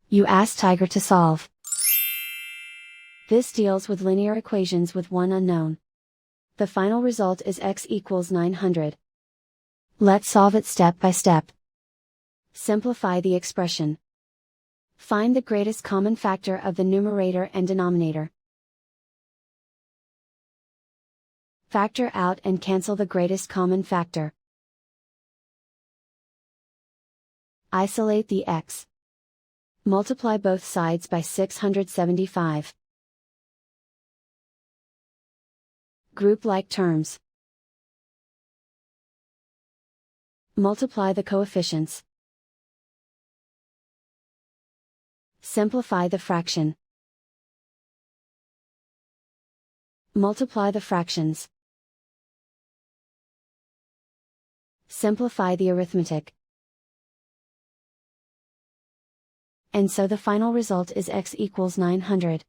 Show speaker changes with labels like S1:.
S1: You ask Tiger to solve. This deals with linear equations with one unknown. The final result is x equals 900. Let's solve it step by step. Simplify the expression. Find the greatest common factor of the numerator and denominator. Factor out and cancel the greatest common factor. Isolate the x. Multiply both sides by 675. Group like terms. Multiply the coefficients. Simplify the fraction. Multiply the fractions. Simplify the arithmetic. And so the final result is x equals 900.